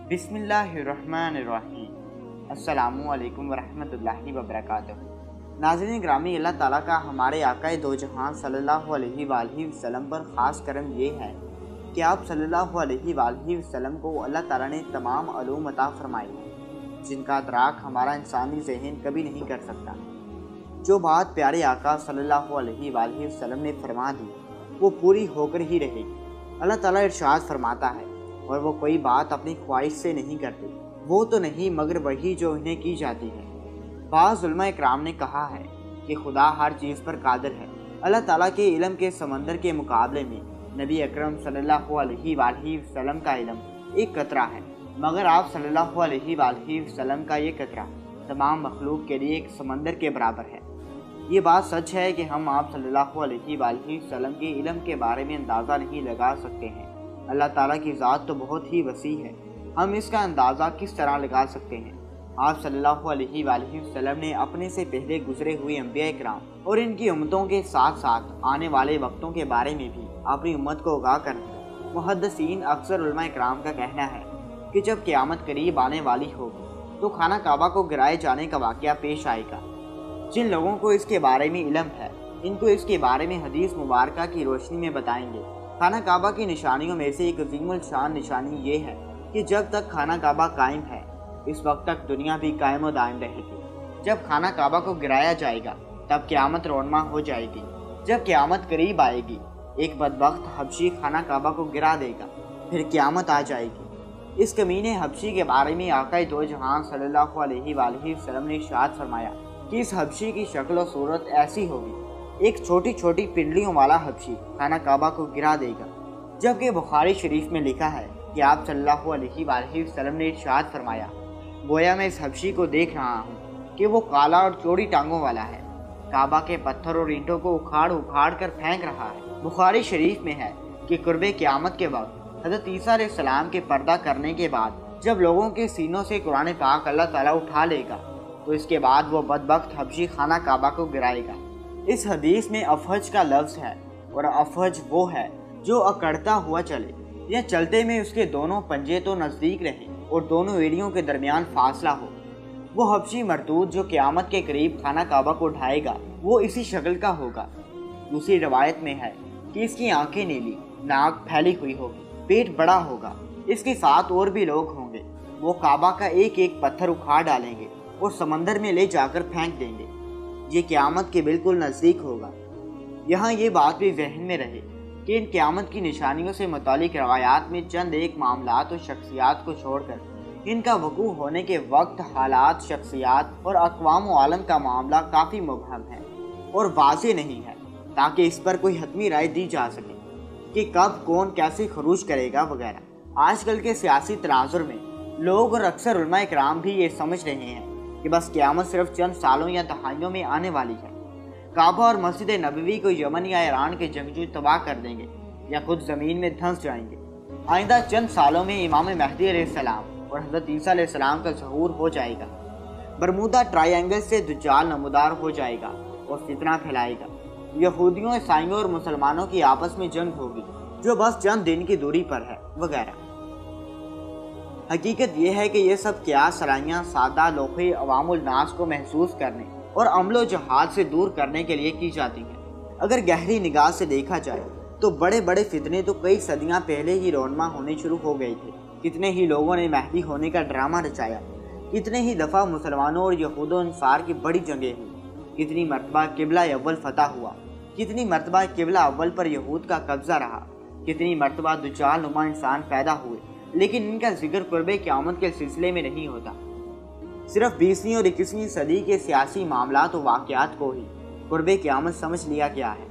बिस्मिल्लाहिर्रहमानिर्रहीम। अस्सलामु अलैकुम वरहमतुल्लाहि वबरकातुहू। नाज़रीन ग्रामी, अल्लाह ताला का हमारे आकाए दो जहां सल्लल्लाहु अलैहि वसल्लम पर ख़ास करम ये है कि आप सल्लल्लाहु अलैहि वसल्लम को अल्लाह ताला ने तमाम उलूम अता फरमाई है जिनका अदराक हमारा इंसानी ज़हन कभी नहीं कर सकता। जो बात प्यारे आका सल्लल्लाहु अलैहि वसल्लम ने फरमा दी वो पूरी होकर ही रहेगी। अल्लाह ताला इरशाद फरमाता है, और वो कोई बात अपनी ख्वाहिश से नहीं करते, वो तो नहीं मगर वही जो इन्हें की जाती है। बाज़ उलमा इकराम ने कहा है कि खुदा हर चीज़ पर कादिर है। अल्लाह ताला के इल्म के समंदर के मुकाबले में नबी अकरम सल्लल्लाहु अलैहि वसल्लम का इल्म एक कतरा है, मगर आप सल्लल्लाहु अलैहि वसल्लम का ये कतरा तमाम मखलूक के लिए एक समंदर के बराबर है। ये बात सच है कि हम आप सल्लल्लाहु अलैहि वसल्लम के इल्म के बारे में अंदाज़ा नहीं लगा सकते हैं। अल्लाह ताला की ज़ात तो बहुत ही वसी है, हम इसका अंदाज़ा किस तरह लगा सकते हैं। आप सल्लल्लाहु अलैहि वसल्लम ने अपने से पहले गुजरे हुए अंबिया इकराम और इनकी उम्मतों के साथ साथ आने वाले वक्तों के बारे में भी अपनी उम्मत को आगाह कर दिया। मुहद्दिसीन अक्सर उलमा इकराम का कहना है कि जब क़यामत करीब आने वाली होगी तो खाना काबा को गिराए जाने का वाक़या पेश आएगा। जिन लोगों को इसके बारे में इल्म है, इनको इसके बारे में हदीस मुबारका की रोशनी में बताएंगे। खाना काबा की निशानियों में से एक अज़ीमुल शान निशानी ये है कि जब तक खाना काबा कायम है, इस वक्त तक दुनिया भी कायम और दायम रहेगी। जब खाना काबा को गिराया जाएगा तब क़यामत रोनमा हो जाएगी। जब क़यामत करीब आएगी, एक बदबख्त हबशी खाना काबा को गिरा देगा, फिर क़यामत आ जाएगी। इस कमीने हबशी के बारे में आकाए दो जहां सल्लल्लाहु अलैहि वसल्लम ने इरशाद फरमाया कि इस हबशी की शक्ल और सूरत ऐसी होगी, एक छोटी छोटी पिंडलियों वाला हबशी खाना काबा को गिरा देगा। जबकि बुखारी शरीफ में लिखा है कि आप सल्लल्लाहु अलैहि वसल्लम ने इरशाद फरमाया, गोया मैं इस हबशी को देख रहा हूँ कि वो काला और चौड़ी टांगों वाला है, काबा के पत्थर और ईंटों को उखाड़ उखाड़ कर फेंक रहा है। बुखारी शरीफ में है कि कुर्बे क़यामत के वक्त हज़रत ईसा अलैहिस्सलाम के पर्दा करने के बाद जब लोगों के सीनों से कुरान पाक अल्लाह ताला उठा लेगा तो इसके बाद वो बदबख्त हबशी खाना काबा को गिराएगा। इस हदीस में अफहज का लफ्ज़ है, और अफहज वो है जो अकड़ता हुआ चले या चलते में उसके दोनों पंजे तो नज़दीक रहें और दोनों एड़ियों के दरमियान फासला हो। वो हबशी मरदूद जो क़यामत के करीब खाना काबा को उठाएगा वो इसी शक्ल का होगा। दूसरी रवायत में है कि इसकी आंखें नीली, नाक फैली हुई होगी, पेट बड़ा होगा, इसके साथ और भी लोग होंगे। वो काबा का एक एक पत्थर उखाड़ डालेंगे और समंदर में ले जाकर फेंक देंगे। ये क़यामत के बिल्कुल नज़दीक होगा। यहाँ ये बात भी जहन में रहे कि इन क़यामत की निशानियों से मुतालिक रवायात में चंद एक मामलात और शख्सियात को छोड़कर इनका वकू होने के वक्त, हालात, शख्सियात और अक़वाम व आलम का मामला काफ़ी मुबहम है और वाज़ेह नहीं है, ताकि इस पर कोई हतमी राय दी जा सके कि कब कौन कैसे खरूज करेगा वगैरह। आजकल के सियासी तनाजुर में लोग और अक्सर उलमा इकराम भी ये समझ रहे हैं कि बस क़यामत सिर्फ चंद सालों या दहाइयों में आने वाली है। काबा और मस्जिद नबवी को यमन या ईरान के जंगजू तबाह कर देंगे या खुद ज़मीन में धंस जाएंगे। आइंदा चंद सालों में इमाम महदी अलैहिस्सलाम और हज़रत ईसा अलैहिस्सलाम का ज़हूर हो जाएगा। बरमूदा ट्रायंगल से दज्जाल नमूदार हो जाएगा और फितना फैलाएगा। यहूदियों, ईसाइयों और मुसलमानों की आपस में जंग होगी जो बस चंद दिन की दूरी पर है वगैरह। हकीकत यह है कि ये सब क़यास सराइयाँ सादा लोहे अवामुल नास को महसूस करने और अमलो जहाद से दूर करने के लिए की जाती हैं। अगर गहरी निगाह से देखा जाए तो बड़े बड़े फितने तो कई सदियां पहले ही रोनमा होने शुरू हो गए थे। कितने ही लोगों ने महदी होने का ड्रामा रचाया, कितने ही दफ़ा मुसलमानों और यहूद अंसार की बड़ी जंगें हुई, कितनी मरतबा किबला अव्वल फतह हुआ, कितनी मरतबा किबला अव्वल पर यहूद का कब्ज़ा रहा, कितनी मरतबा दुज्जाल नुमा इंसान पैदा हुए, लेकिन इनका जिक्र कुर्बे क़यामत के सिलसिले में नहीं होता। सिर्फ 20वीं और 21वीं सदी के सियासी मामलात और वाक़यात को ही कुर्बे क़यामत समझ लिया गया है,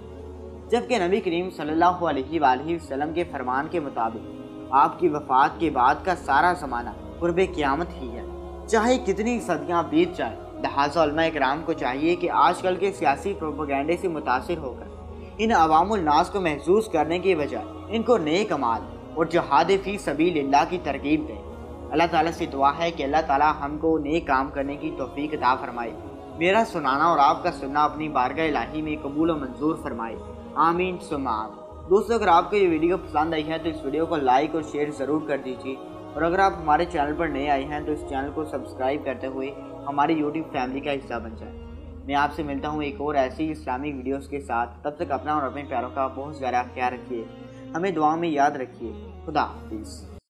जबकि नबी करीम सल्लल्लाहु अलैहि वसल्लम के फरमान के मुताबिक आपकी वफ़ात के बाद का सारा ज़माना कुर्बे क़यामत ही है, चाहे कितनी सदियाँ बीत जाए। लिहाज़ा उलमा इकराम को चाहिए कि आजकल के सियासी प्रोपेगेंडे से मुतासिर होकर इन अवामुल नास को महसूस करने के बजाय इनको नेक अमाल और जहाद फ़ी सबीलिल्लाह की तरकीब दें। अल्लाह ताला से दुआ है कि अल्लाह ताला हमको नेक काम करने की तौफीक अता फरमाए। मेरा सुनाना और आपका सुनना अपनी बारगाह इलाही में कबूल और मंजूर फरमाए। आमीन सुम्मा आमीन। दोस्तों, अगर आपको ये वीडियो पसंद आई है तो इस वीडियो को लाइक और शेयर ज़रूर कर दीजिए اور اگر آپ ہمارے چینل پر نئے آئے ہیں تو اس چینل کو سبسکرائب کرتے ہوئے ہماری یوٹیوب فیملی کا حصہ بن جائیں۔ میں آپ سے ملتا ہوں ایک اور ایسی اسلامک ویڈیوز کے ساتھ، تب تک اپنا اور اپنے پیاروں کا بہت زیادہ خیال رکھیے، ہمیں دعاؤں میں یاد رکھیے۔ خدا حافظ۔